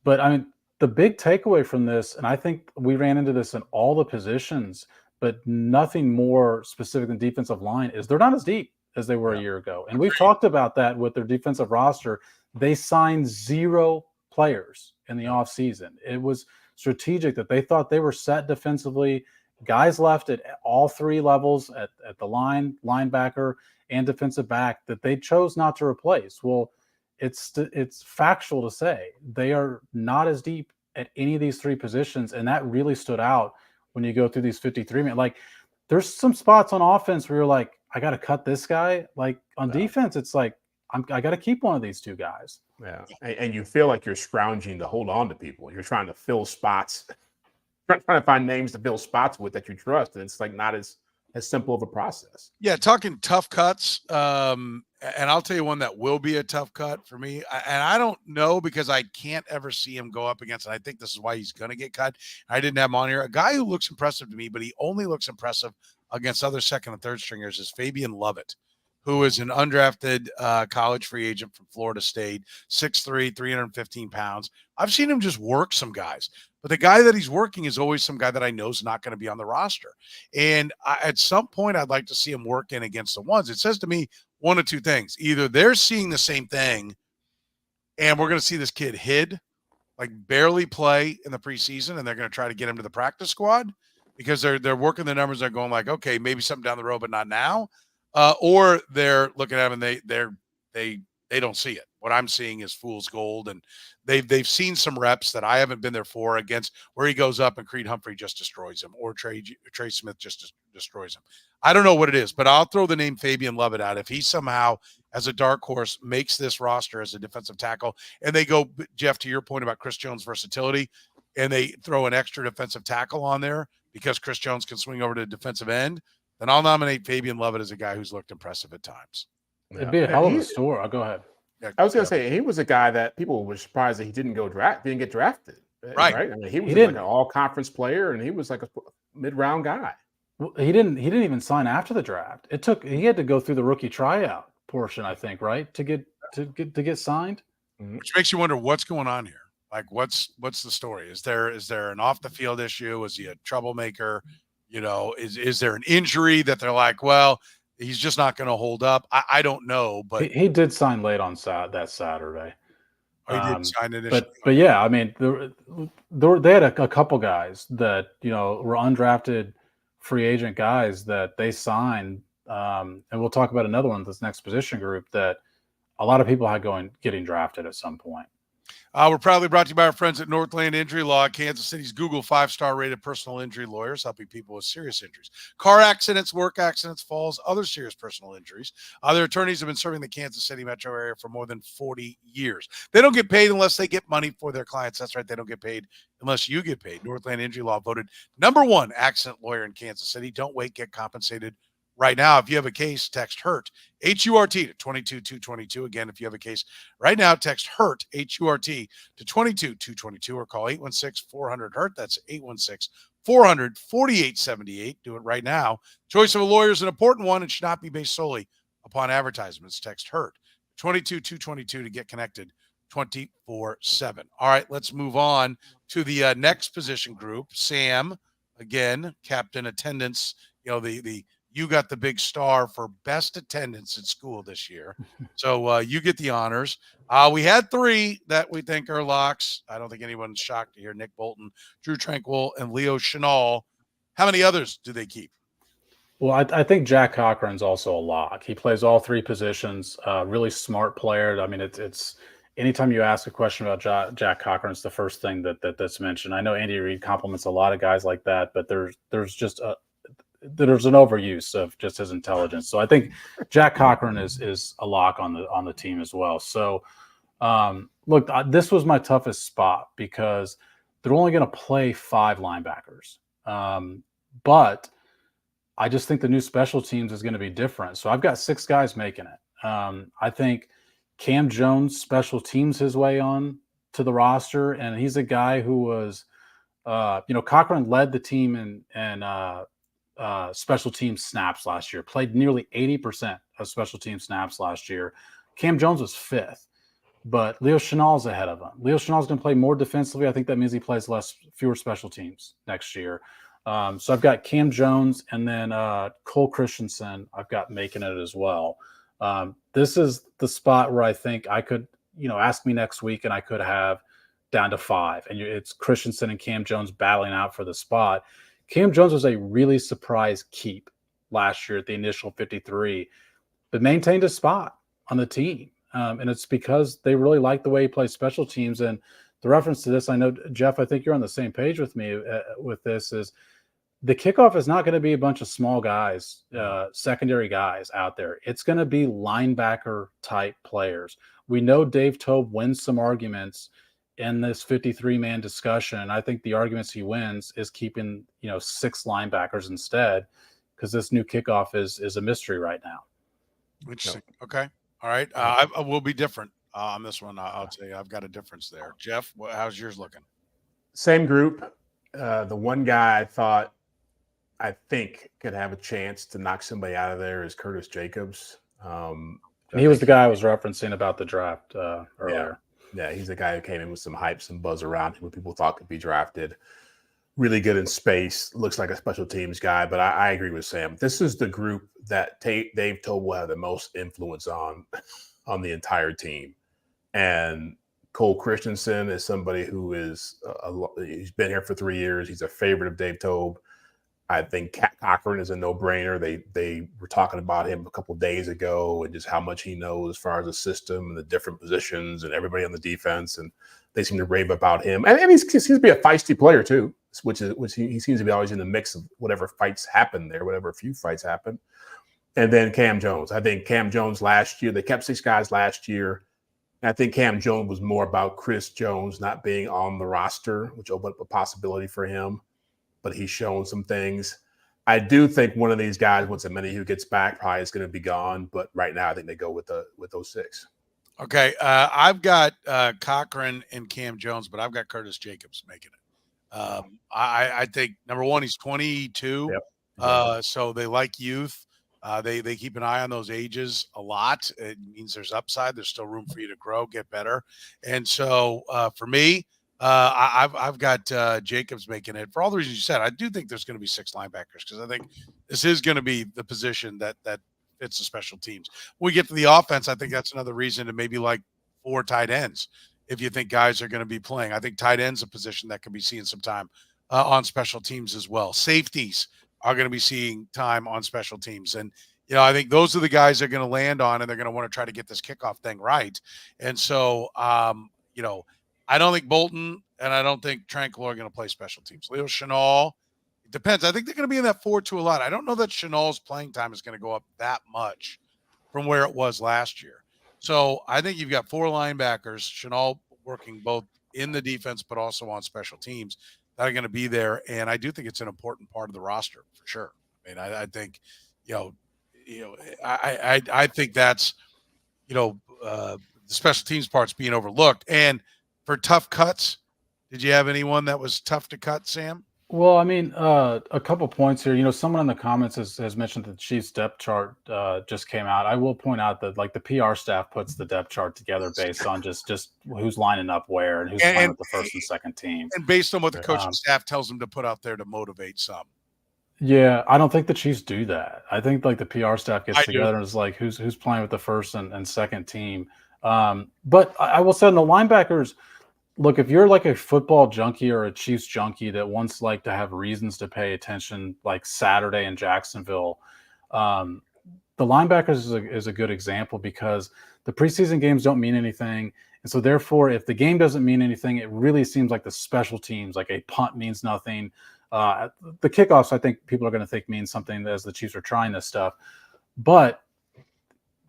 But I mean, the big takeaway from this, and I think we ran into this in all the positions, but nothing more specific than defensive line, is they're not as deep as they were a year ago. And we've talked about that with their defensive roster. They signed 0 players in the offseason. It was strategic that they thought they were set defensively. Guys left at all 3 levels, at the line, linebacker, and defensive back, that they chose not to replace. Well, it's factual to say they are not as deep at any of these 3 positions, and that really stood out when you go through these 53 minutes. Like, there's some spots on offense where you're like, I got to cut this guy. Like, on defense, it's like, I got to keep one of these 2 guys. Yeah, and you feel like you're scrounging to hold on to people. You're trying to fill spots, trying to find names to fill spots with that you trust, and it's like not as simple of a process. Yeah, talking tough cuts, and I'll tell you one that will be a tough cut for me. And I don't know, because I can't ever see him go up against, and I think this is why he's going to get cut. I didn't have him on here. A guy who looks impressive to me, but he only looks impressive against other second and third stringers, is Fabian Lovett, who is an undrafted college free agent from Florida State, 6'3", 315 pounds. I've seen him just work some guys, but the guy that he's working is always some guy that I know is not going to be on the roster. And at some point, I'd like to see him work in against the ones. It says to me one of 2 things. Either they're seeing the same thing, and we're going to see this kid like barely play in the preseason, and they're going to try to get him to the practice squad because they're working the numbers. They're going like, okay, maybe something down the road, but not now. Or they're looking at him and they don't see it. What I'm seeing is fool's gold, and they've seen some reps that I haven't been there for, against where he goes up and Creed Humphrey just destroys him, or Trey Smith just destroys him. I don't know what it is, but I'll throw the name Fabian Lovett out. If he somehow, as a dark horse, makes this roster as a defensive tackle, and they go, Jeff, to your point about Chris Jones' versatility, and they throw an extra defensive tackle on there because Chris Jones can swing over to defensive end, then I'll nominate Fabian Lovett as a guy who's looked impressive at times. It'd be a hell of a story. I'll go ahead. Yeah, I was going to say, he was a guy that people were surprised that he didn't get drafted. Right. I mean, he was like an all-conference player, and he was like a mid-round guy. Well, he didn't even sign after the draft. He had to go through the rookie tryout portion, I think, right, to get signed. Which makes you wonder what's going on here. Like, what's the story? Is there an off-the-field issue? Is he a troublemaker? Is there an injury that they're like, well, he's just not going to hold up? I don't know, but he did sign late on that Saturday. He did sign initially. But yeah, I mean, they had a couple guys that were undrafted free agent guys that they signed, and we'll talk about another one, this next position group, that a lot of people had getting drafted at some point. We're proudly brought to you by our friends at Northland Injury Law, Kansas City's Google 5-star rated personal injury lawyers, helping people with serious injuries, car accidents, work accidents, falls, other serious personal injuries. Their attorneys have been serving the Kansas City metro area for more than 40 years. They don't get paid unless they get money for their clients. That's right. They don't get paid unless you get paid. Northland Injury Law voted #1 accident lawyer in Kansas City. Don't wait. Get compensated right now. If you have a case, text HURT, H-U-R-T, to 22222. Again, if you have a case right now, text HURT, H-U-R-T, to 22222 or call 816-400-HURT. That's 816-400-4878. Do it right now. Choice of a lawyer is an important one and should not be based solely upon advertisements. Text HURT, 22222 to get connected 24/7. All right, let's move on to the next position group. Sam, again, captain attendance, you got the big star for best attendance at school this year. So you get the honors. We had 3 that we think are locks. I don't think anyone's shocked to hear Nick Bolton, Drew Tranquil, and Leo Chenal. How many others do they keep? Well, I think Jack Cochran's also a lock. He plays all 3 positions. Really smart player. I mean, it's anytime you ask a question about Jack Cochran, it's the first thing that's mentioned. I know Andy Reid compliments a lot of guys like that, but there's just there's an overuse of just his intelligence. So I think Jack Cochran is a lock on the team as well. So look, this was my toughest spot because they're only going to play 5 linebackers. But I just think the new special teams is going to be different. So I've got 6 guys making it. I think Cam Jones special teams his way on to the roster, and he's a guy who was, Cochran led the team in special team snaps last year, played nearly 80% of special team snaps last year. Cam Jones was 5th, but Leo Chenal's ahead of him. Leo Chenal's going to play more defensively. I think that means he plays fewer special teams next year. So I've got Cam Jones and then Cole Christensen I've got making it as well. This is the spot where I think I could, ask me next week and I could have down to 5. And it's Christensen and Cam Jones battling out for the spot. Cam Jones was a really surprise keep last year at the initial 53, but maintained a spot on the team. And it's because they really like the way he plays special teams. And the reference to this, I know, Jeff, I think you're on the same page with me with this, is the kickoff is not going to be a bunch of small guys, secondary guys out there. It's going to be linebacker type players. We know Dave Toub wins some arguments in this 53-man discussion. And I think the arguments he wins is keeping, 6 linebackers instead, because this new kickoff is a mystery right now. Interesting. Okay. All right. I will be different on this one. I'll tell you, I've got a difference there. Jeff, how's yours looking? Same group. The one guy I think could have a chance to knock somebody out of there is Curtis Jacobs. He was the guy I was referencing about the draft earlier. Yeah, he's the guy who came in with some hype, some buzz around him, what people thought could be drafted. Really good in space, looks like a special teams guy, but I agree with Sam. This is the group that Dave Toub will have the most influence on the entire team. And Cole Christensen is somebody who is he's been here for 3 years. He's a favorite of Dave Toub. I think Cochran is a no-brainer. They were talking about him a couple of days ago and just how much he knows as far as the system and the different positions and everybody on the defense, and they seem to rave about him. And he seems to be a feisty player too, which he seems to be always in the mix of whatever fights happen there, whatever few fights happen. And then Cam Jones. I think Cam Jones last year, they kept 6 guys last year. And I think Cam Jones was more about Chris Jones not being on the roster, which opened up a possibility for him. But he's shown some things. I do think one of these guys, once Omenihu gets back, probably is going to be gone. But right now, I think they go with those 6. Okay, I've got Cochran and Cam Jones, but I've got Curtis Jacobs making it. I think #1, he's 22, so they like youth. They keep an eye on those ages a lot. It means there's upside. There's still room for you to grow, get better. And so for me, I've got Jacobs making it for all the reasons you said. I do think there's going to be 6 linebackers because I think this is going to be the position that fits the special teams. When we get to the offense, I think that's another reason to maybe like 4 tight ends if you think guys are going to be playing. I think tight end's a position that could be seeing some time on special teams as well. Safeties are going to be seeing time on special teams. And, I think those are the guys they're going to land on, and they're going to want to try to get this kickoff thing right. And so, I don't think Bolton and I don't think Tranquil are going to play special teams. Leo Chenal, it depends. I think they're going to be in that 4-2 a lot. I don't know that Chenal's playing time is going to go up that much from where it was last year. So I think you've got 4 linebackers, Chenal working both in the defense but also on special teams that are going to be there. And I do think it's an important part of the roster for sure. I mean, I think, I think that's, the special teams part's being overlooked. And for tough cuts, did you have anyone that was tough to cut, Sam? Well, I mean, a couple points here. Someone in the comments has mentioned that the Chiefs depth chart just came out. I will point out that the PR staff puts the depth chart together based on just who's lining up where and who's playing with the first and second team, and based on what the coaching staff tells them to put out there to motivate some. Yeah, I don't think the Chiefs do that. I think the PR staff gets together and is like, who's playing with the first and second team. But I will say on the linebackers, look, if you're like a football junkie or a Chiefs junkie that wants to have reasons to pay attention, like Saturday in Jacksonville, the linebackers is a good example because the preseason games don't mean anything. And so therefore, if the game doesn't mean anything, it really seems like the special teams, like a punt means nothing. The kickoffs, I think people are going to think means something as the Chiefs are trying this stuff. But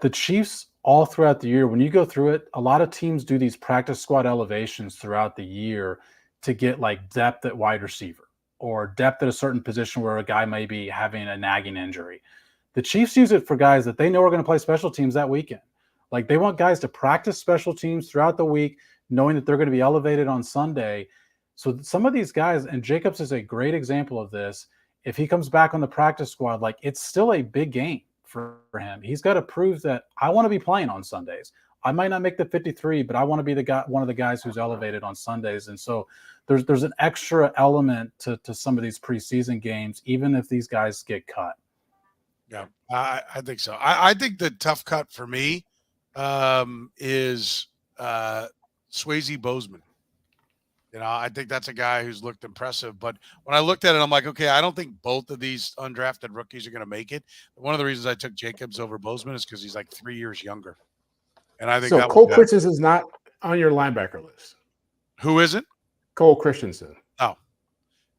the Chiefs all throughout the year, when you go through it, a lot of teams do these practice squad elevations throughout the year to get depth at wide receiver or depth at a certain position where a guy may be having a nagging injury. The Chiefs use it for guys that they know are going to play special teams that weekend. They want guys to practice special teams throughout the week, knowing that they're going to be elevated on Sunday. So some of these guys, and Jacobs is a great example of this, if he comes back on the practice squad, it's still a big game for him. He's got to prove that I want to be playing on Sundays. I might not make the 53, but I want to be one of the guys who's elevated on Sundays. And so there's an extra element to some of these preseason games, even if these guys get cut. Yeah, I think so. I think the tough cut for me is Swayze Bozeman. I think that's a guy who's looked impressive. But when I looked at it, I'm like, okay, I don't think both of these undrafted rookies are going to make it. One of the reasons I took Jacobs over Bozeman is because he's 3 years younger. And I think so. Cole Christensen is not on your linebacker list. Who isn't? Cole Christensen. Oh,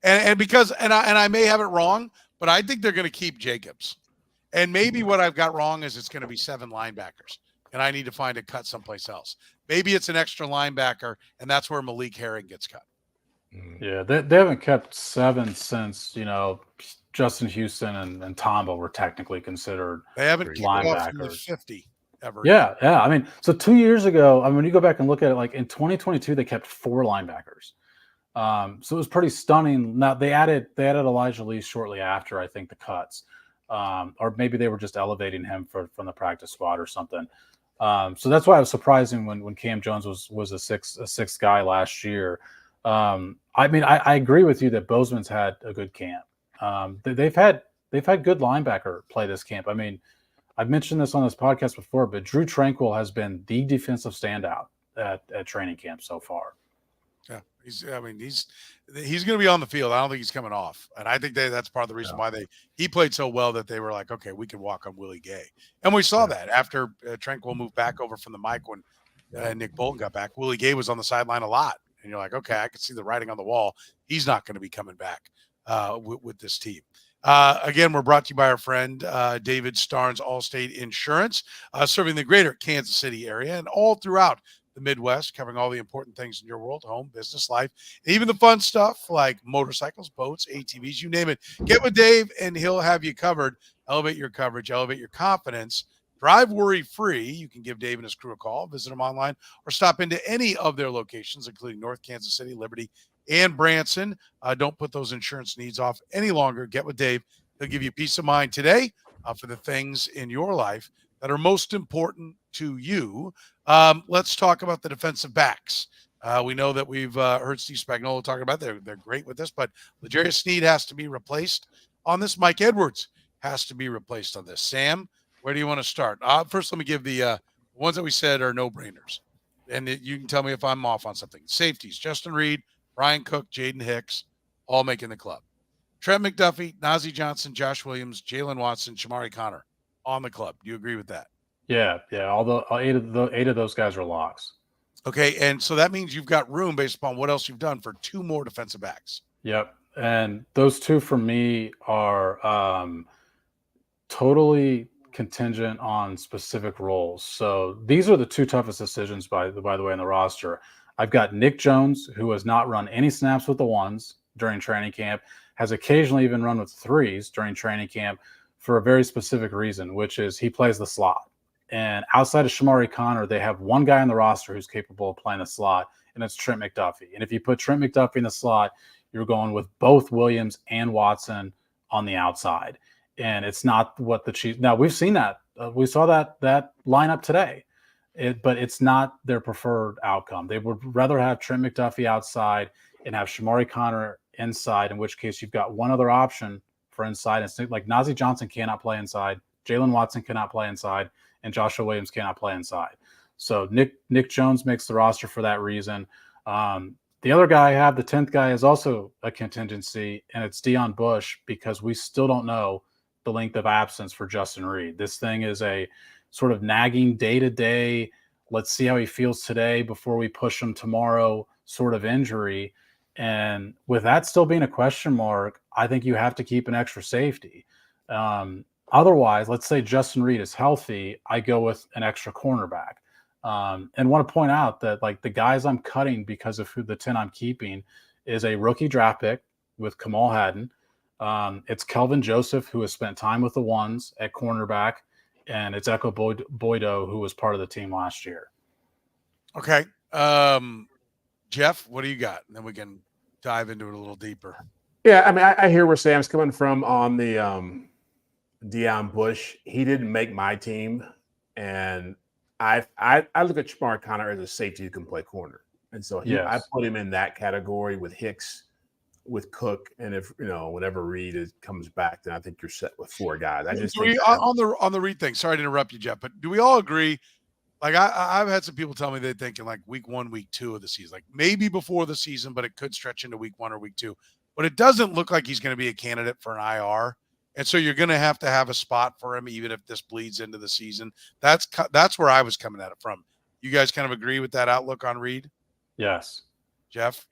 and because I may have it wrong, but I think they're going to keep Jacobs. And maybe what I've got wrong is it's going to be 7 linebackers, and I need to find a cut someplace else. Maybe it's an extra linebacker, and that's where Malik Herring gets cut. Yeah, they haven't kept 7 since, Justin Houston and Tomba were technically considered they haven't linebackers. From the 50 ever. Yeah. I mean, so 2 years ago, when you go back and look at it, in 2022, they kept 4 linebackers. So it was pretty stunning. Now they added Elijah Lee shortly after, I think, the cuts. Or maybe they were just elevating him from the practice squad or something. So that's why it was surprising when Cam Jones was a sixth guy last year. I mean, I agree with you that Bozeman's had a good camp. They've had good linebacker play this camp. I mean, I've mentioned this on this podcast before, but Drew Tranquil has been the defensive standout at training camp so far. Yeah, he's going to be on the field. I don't think he's coming off, and I think that's part of the reason why he played so well that they were like, okay, we can walk on Willie Gay, and we saw that after Tranquil moved back over from the mic when Nick Bolton got back. Willie Gay was on the sideline a lot, and you're like, okay, I can see the writing on the wall. He's not going to be coming back with this team. Again, we're brought to you by our friend David Starnes, Allstate Insurance, serving the greater Kansas City area and all throughout the Midwest, covering all the important things in your world, home, business, life, and even the fun stuff like motorcycles, boats, ATVs, you name it. Get with Dave and he'll have you covered. Elevate your coverage, elevate your confidence. Drive worry-free. You can give Dave and his crew a call, visit them online, or stop into any of their locations, including North Kansas City, Liberty, and Branson. Don't put those insurance needs off any longer. Get with Dave. He'll give you peace of mind today for the things in your life that are most important to you. Let's talk about the defensive backs. We know that we've heard Steve Spagnuolo talking about they're great with this, but L'Jarius Sneed has to be replaced on this. Mike Edwards has to be replaced on this. Sam, where do you want to start? First, let me give the ones that we said are no-brainers, and you can tell me if I'm off on something. Safeties: Justin Reed, Brian Cook, Jaden Hicks, all making the club. Trent McDuffie, Nazeeh Johnson, Josh Williams, Jalen Watson, Shamari Connor on the club. Do you agree with that? Yeah. Although 8 of those guys are locks. Okay, and so that means you've got room based upon what else you've done for 2 more defensive backs. Yep. And those two for me are totally contingent on specific roles. So these are the two toughest decisions by the way in the roster. I've got Nick Jones, who has not run any snaps with the ones during training camp, has occasionally even run with threes during training camp for a very specific reason, which is he plays the slot. And outside of Shamari Connor, they have one guy on the roster who's capable of playing the slot, and it's Trent McDuffie. And if you put Trent McDuffie in the slot, you're going with both Williams and Watson on the outside. And it's not what the Chiefs. Now we've seen that. We saw that lineup today, but it's not their preferred outcome. They would rather have Trent McDuffie outside and have Shamari Connor inside. In which case, you've got one other option for inside. It's like Nazeeh Johnson cannot play inside, Jalen Watson cannot play inside, and Joshua Williams cannot play inside. So Nick Jones makes the roster for that reason. The other guy I have, the 10th guy, is also a contingency, and it's Deon Bush, because we still don't know the length of absence for Justin Reid. This thing is a sort of nagging day-to-day, let's see how he feels today before we push him tomorrow sort of injury. And with that still being a question mark, I think you have to keep an extra safety. Otherwise, let's say Justin Reid is healthy, I go with an extra cornerback. And want to point out that like the guys I'm cutting because of who the 10 I'm keeping is a rookie draft pick with Kamal Hadden. It's Kelvin Joseph, who has spent time with the ones at cornerback, and it's Echo Boydo, who was part of the team last year. Okay. Jeff, what do you got? And then we can dive into it a little deeper. Yeah, I mean, I hear where Sam's coming from on the Deon Bush. He didn't make my team, and I look at Shamari Connor as a safety who can play corner, and so I put him in that category with Hicks, with Cook, and if whenever Reid comes back, then I think you're set with 4 guys. I just think on the Reid thing. Sorry to interrupt you, Jeff, but do we all agree? Like I've had some people tell me they think in like week 1, week 2 of the season, like maybe before the season, but it could stretch into week 1 or week 2. But it doesn't look like he's going to be a candidate for an IR, and so you're going to have a spot for him, even if this bleeds into the season. That's where I was coming at it from. You guys kind of agree with that outlook on Reid? Yes. Jeff,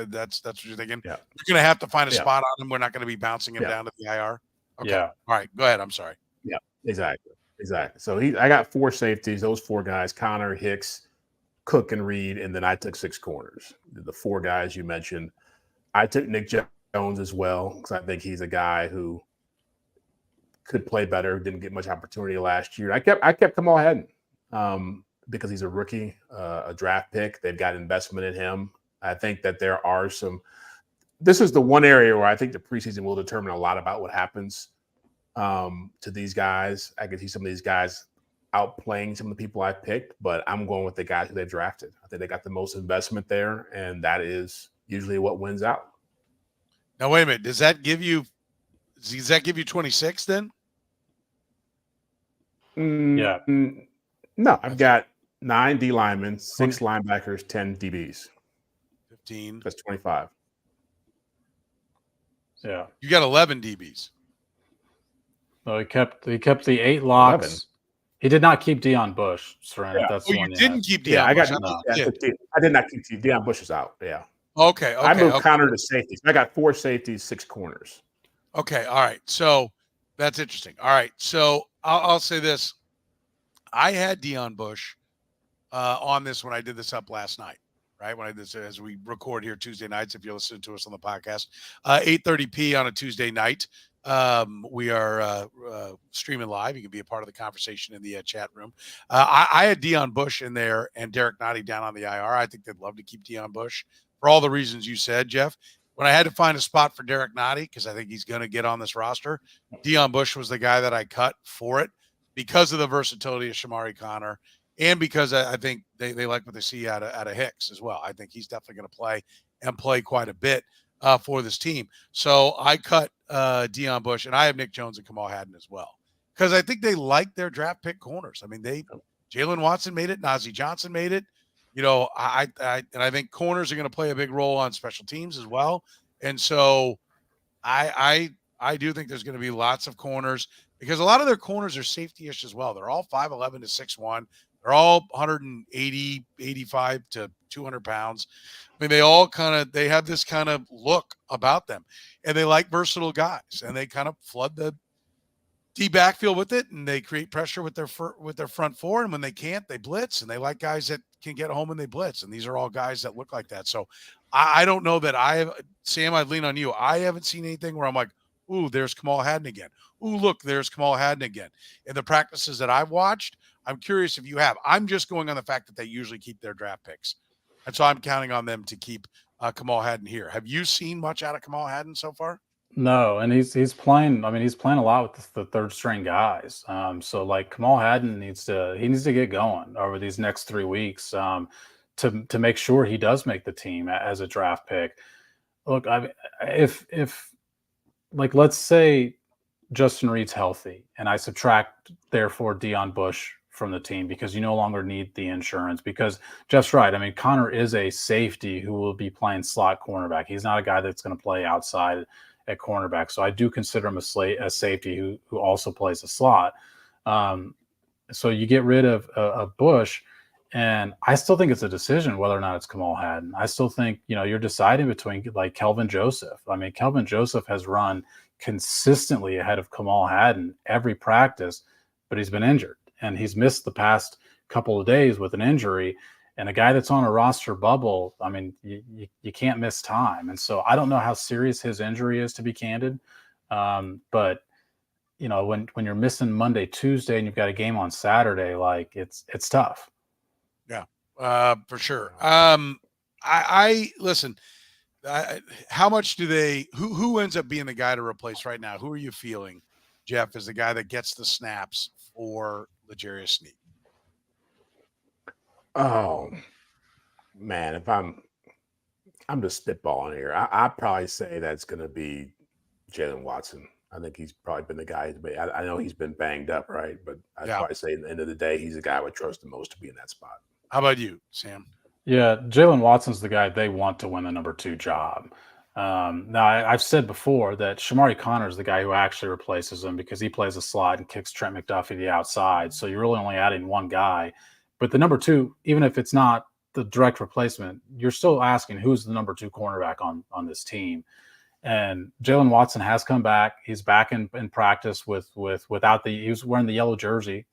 that's what you're thinking. Yeah. You're going to have to find a spot on him. We're not going to be bouncing him down to the IR. Okay. Yeah. All right. Go ahead. I'm sorry. Yeah. Exactly. So I got 4 safeties. Those 4 guys: Connor, Hicks, Cook, and Reid, and then I took 6 corners. The 4 guys you mentioned. I took Nick Jones as well because I think he's a guy who could play better. Didn't get much opportunity last year. I kept Kamal Hadden because he's a rookie, a draft pick. They've got investment in him. I think that there are some – this is the one area where I think the preseason will determine a lot about what happens to these guys. I could see some of these guys outplaying some of the people I picked, but I'm going with the guys who they've drafted. I think they got the most investment there, and that is usually what wins out. Now, wait a minute. Does that give you 26 then? Yeah. No, I've got 9 D linemen, 6 linebackers, 10 DBs. 15. That's 25. Yeah. You got 11 DBs. So he kept the 8 locks. 11. He did not keep Deon Bush, Soren. Yeah. That's Oh, the you one didn't keep Deon Yeah, I got. Bush. I did not keep Deon Bush is out. Yeah. Okay. I moved Connor to safeties. I got 4 safeties, 6 corners. Okay. All right. So that's interesting. All right. So I'll say this. I had Deon Bush on this when I did this up last night, right? When I did this, as we record here Tuesday nights, if you listen to us on the podcast, 8:30 on a Tuesday night. We are streaming live. You can be a part of the conversation in the chat room. I had Deon Bush in there and Derek Nnadi down on the IR. I think they'd love to keep Deon Bush for all the reasons you said, Jeff. When I had to find a spot for Derek Nnadi, because I think he's going to get on this roster, Deon Bush was the guy that I cut for it because of the versatility of Shamari Connor and because I think they like what they see out of Hicks as well. I think he's definitely going to play quite a bit for this team. So I cut Deon Bush, and I have Nick Jones and Kamal Hadden as well because I think they like their draft pick corners. I mean, Jalen Watson made it, Nazeeh Johnson made it. I think corners are going to play a big role on special teams as well. And so I do think there's going to be lots of corners because a lot of their corners are safety-ish as well. They're all 5'11" to 6'1". They're all 180, 85 to 200 pounds. I mean, they all they have this kind of look about them, and they like versatile guys, and they kind of flood the deep backfield with it, and they create pressure with their front four. And when they can't, they blitz, and they like guys that can get home when they blitz. And these are all guys that look like that. So I don't know that Sam, I'd lean on you. I haven't seen anything where I'm like, ooh, there's Kamal Hadden again. Ooh, look, there's Kamal Hadden again. In the practices that I've watched, I'm curious if you have. I'm just going on the fact that they usually keep their draft picks. And so I'm counting on them to keep Kamal Hadden here. Have you seen much out of Kamal Hadden so far? No, and he's playing. I mean, he's playing a lot with the third string guys. So like Kamal Hadden needs to get going over these next 3 weeks to make sure he does make the team as a draft pick. Look, if like let's say Justin Reed's healthy, and I subtract therefore Deion Bush from the team because you no longer need the insurance. Because Jeff's right. I mean, Connor is a safety who will be playing slot cornerback. He's not a guy that's going to play outside at cornerback. So I do consider him a safety who also plays a slot. So you get rid of Bush, and I still think it's a decision whether or not it's Kamal Hadden. I still think, you're deciding between like Kelvin Joseph. I mean, Kelvin Joseph has run consistently ahead of Kamal Hadden every practice, but he's been injured, and he's missed the past couple of days with an injury. And a guy that's on a roster bubble, I mean, you can't miss time. And so I don't know how serious his injury is, to be candid. But when you're missing Monday, Tuesday, and you've got a game on Saturday, like it's tough. Yeah, for sure. I listen. How much do who ends up being the guy to replace right now? Who are you feeling, Jeff, is the guy that gets the snaps for L'Jarius Sneed? Oh man, if I'm just spitballing here, I'd probably say that's going to be Jalen Watson. I think he's probably been the guy. I know he's been banged up, right? But I'd probably say at the end of the day, he's the guy I would trust the most to be in that spot. How about you, Sam? Yeah, Jalen Watson's the guy they want to win the number 2 job. Now, I've said before that Shamari Connor is the guy who actually replaces him because he plays a slot and kicks Trent McDuffie to the outside. So you're really only adding one guy. But the number 2, even if it's not the direct replacement, you're still asking who's the number 2 cornerback on this team. And Jalen Watson has come back. He's back in practice he was wearing the yellow jersey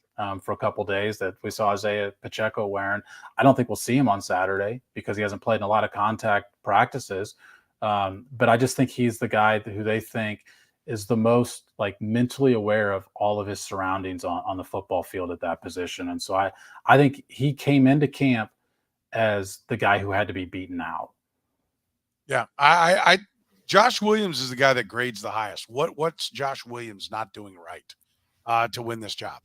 for a couple of days that we saw Isaiah Pacheco wearing. I don't think we'll see him on Saturday because he hasn't played in a lot of contact practices. But I just think he's the guy who they think is the most like mentally aware of all of his surroundings on the football field at that position. And so I think he came into camp as the guy who had to be beaten out. Yeah. Josh Williams is the guy that grades the highest. What's Josh Williams not doing right to win this job?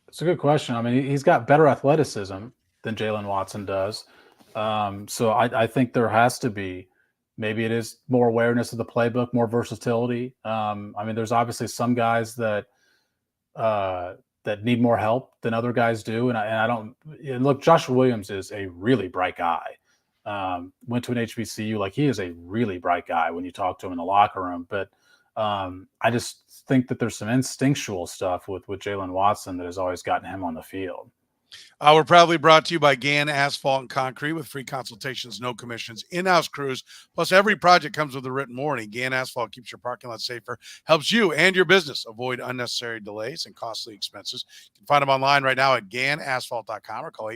It's a good question. I mean, he's got better athleticism than Jalen Watson does. So I think there has to be, maybe it is more awareness of the playbook, more versatility. I mean, there's obviously some guys that need more help than other guys do. And look, Josh Williams is a really bright guy. Went to an HBCU. Like, he is a really bright guy when you talk to him in the locker room. But I just think that there's some instinctual stuff with Jalen Watson that has always gotten him on the field. We're proudly brought to you by Gann Asphalt and Concrete with free consultations, no commissions, in-house crews. Plus, every project comes with a written warranty. Gann Asphalt keeps your parking lot safer, helps you and your business avoid unnecessary delays and costly expenses. You can find them online right now at GannAsphalt.com or call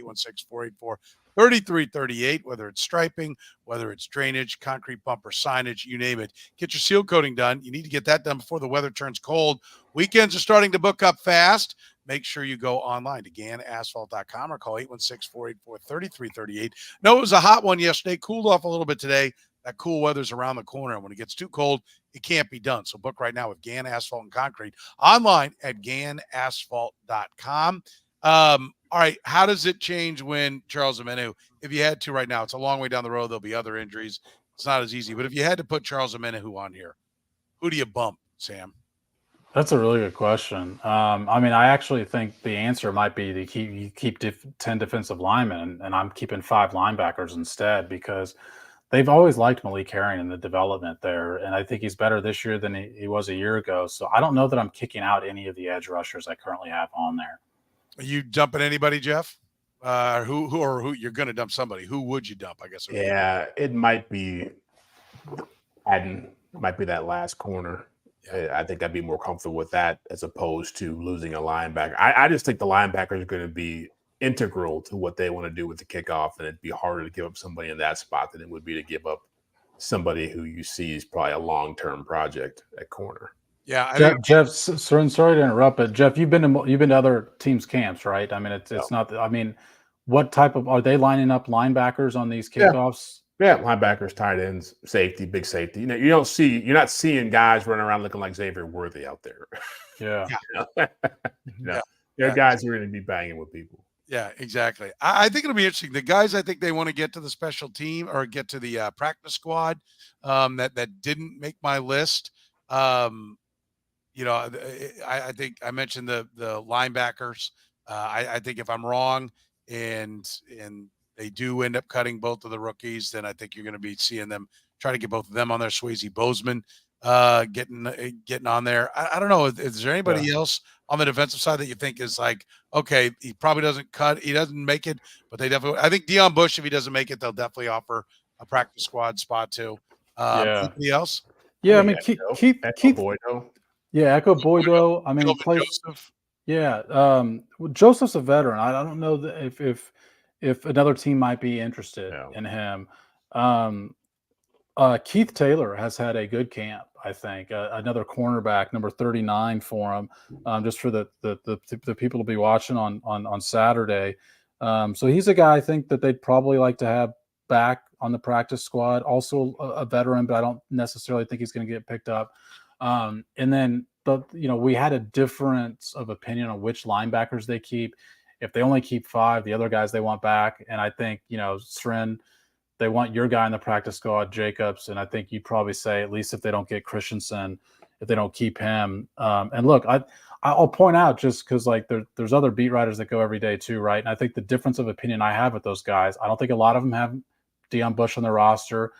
816-484-3338, whether it's striping, whether it's drainage, concrete bumper, signage, you name it. Get your seal coating done. You need to get that done before the weather turns cold. Weekends are starting to book up fast. Make sure you go online to GannAsphalt.com or call 816-484-3338. No, it was a hot one yesterday. Cooled off a little bit today. That cool weather's around the corner. And when it gets too cold, it can't be done. So book right now with Gann Asphalt and Concrete online at GannAsphalt.com. All right, how does it change when Charles Omenihu, if you had to right now, it's a long way down the road, there'll be other injuries. It's not as easy. But if you had to put Charles Omenihu on here, who do you bump, Sam? That's a really good question. I mean, I actually think the answer might be you keep 10 defensive linemen, and I'm keeping 5 linebackers instead because they've always liked Malik Herring in the development there, and I think he's better this year than he was a year ago. So I don't know that I'm kicking out any of the edge rushers I currently have on there. Are you dumping anybody, Jeff? Who you're going to dump somebody? Who would you dump? I guess. Yeah, it might be Haddon. Might be that last corner. Yeah. I think I'd be more comfortable with that as opposed to losing a linebacker. I just think the linebackers are going to be integral to what they want to do with the kickoff, and it'd be harder to give up somebody in that spot than it would be to give up somebody who you see is probably a long-term project at corner. Yeah, Jeff, sorry to interrupt, but Jeff, you've been to other teams' camps, right? I mean, it's not. I mean, what type of are they lining up linebackers on these kickoffs? Yeah, linebackers, tight ends, safety, big safety. You're not seeing guys running around looking like Xavier Worthy out there. Yeah, They're guys who are going to be banging with people. Yeah, exactly. I think it'll be interesting. The guys I think they want to get to the special team or get to the practice squad that didn't make my list. I think I mentioned the linebackers. I think if I'm wrong and they do end up cutting both of the rookies, then I think you're going to be seeing them try to get both of them on there. Swayze Bozeman getting on there. I don't know. Is there anybody else on the defensive side that you think is like, okay, he probably doesn't cut, he doesn't make it, but they definitely, I think Deion Bush, if he doesn't make it, they'll definitely offer a practice squad spot too. Anybody else? Yeah, I mean, Keith Boydo. Yeah, Echo Boydo. I mean, he plays. Joseph. Yeah, Joseph's a veteran. I don't know if another team might be interested in him. Keith Taylor has had a good camp, I think. Another cornerback, number 39 for him, just for the people to be watching on Saturday. So he's a guy I think that they'd probably like to have back on the practice squad. Also a veteran, but I don't necessarily think he's going to get picked up. And then we had a difference of opinion on which linebackers they keep. If they only keep 5, the other guys they want back. And I think, Soren, they want your guy in the practice squad, Jacobs. And I think you'd probably say, at least if they don't get Christensen, if they don't keep him. And look, I'll point out just because there's other beat writers that go every day too, right? And I think the difference of opinion I have with those guys, I don't think a lot of them have Deion Bush on their roster.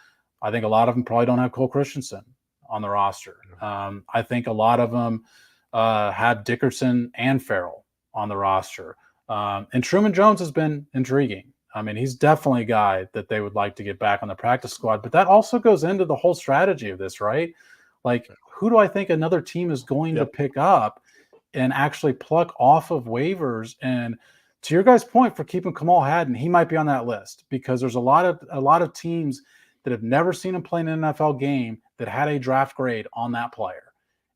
I think a lot of them probably don't have Cole Christensen on the roster. I think a lot of them have Dickerson and Farrell on the roster. And Truman Jones has been intriguing. I mean, he's definitely a guy that they would like to get back on the practice squad, but that also goes into the whole strategy of this, right? Like, who do I think another team is going to pick up and actually pluck off of waivers? And to your guys' point for keeping Kamal Haddon, he might be on that list because there's a lot of teams that have never seen him play in an NFL game that had a draft grade on that player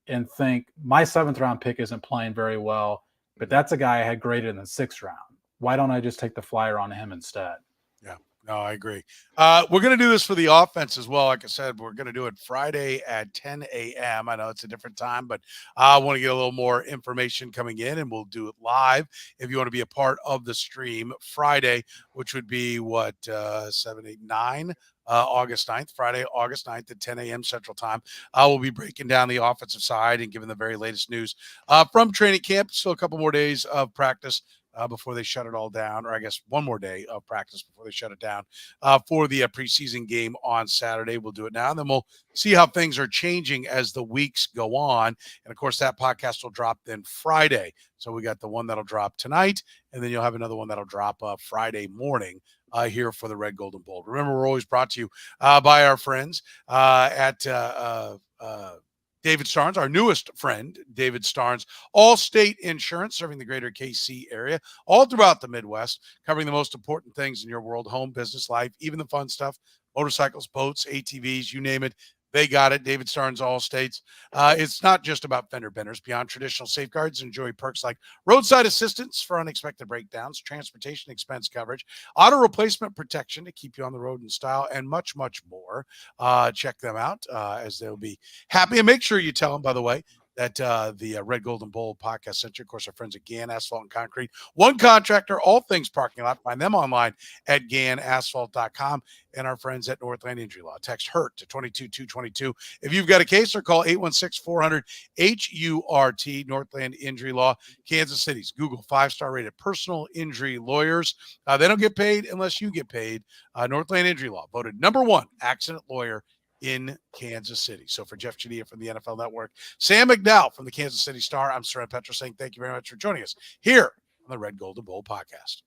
and think my 7th round pick isn't playing very well, but that's a guy I had graded in the 6th round. Why don't I just take the flyer on him instead? Yeah, no, I agree. We're going to do this for the offense as well. Like I said, we're going to do it Friday at 10 a.m. I know it's a different time, but I want to get a little more information coming in, and we'll do it live. If you want to be a part of the stream Friday, which would be 7, 8, 9, August 9th, Friday, August 9th at 10 a.m. Central Time. We'll be breaking down the offensive side and giving the very latest news from training camp. Still a couple more days of practice before they shut it all down, or I guess one more day of practice before they shut it down for the preseason game on Saturday. We'll do it now, and then we'll see how things are changing as the weeks go on. And, of course, that podcast will drop then Friday. So we got the one that'll drop tonight, and then you'll have another one that'll drop Friday morning here for the Red, Gold, and Bold. Remember, we're always brought to you by our friends at David Starnes, our newest friend, David Starnes, Allstate Insurance, serving the greater KC area, all throughout the Midwest, covering the most important things in your world, home, business, life, even the fun stuff, motorcycles, boats, ATVs, you name it. They got it. David Starnes, Allstates. It's not just about fender benders. Beyond traditional safeguards, enjoy perks like roadside assistance for unexpected breakdowns, transportation expense coverage, auto replacement protection to keep you on the road in style, and much, much more. Check them out as they'll be happy. And make sure you tell them, by the way, that the Red, Gold, and Bold podcast sent you. Of course, our friends at Gann Asphalt and Concrete. One contractor, all things parking lot. Find them online at GannAsphalt.com. And our friends at Northland Injury Law. Text HURT to 22222 if you've got a case, or call 816-400-HURT. Northland Injury Law, Kansas City's Google 5-star rated personal injury lawyers. They don't get paid unless you get paid. Northland Injury Law, voted #1 accident lawyer in Kansas City. So for Jeffri Chadiha from the NFL Network, Sam McDowell from the Kansas City Star, I'm Soren Petro saying thank you very much for joining us here on the Red Gold and Bold podcast.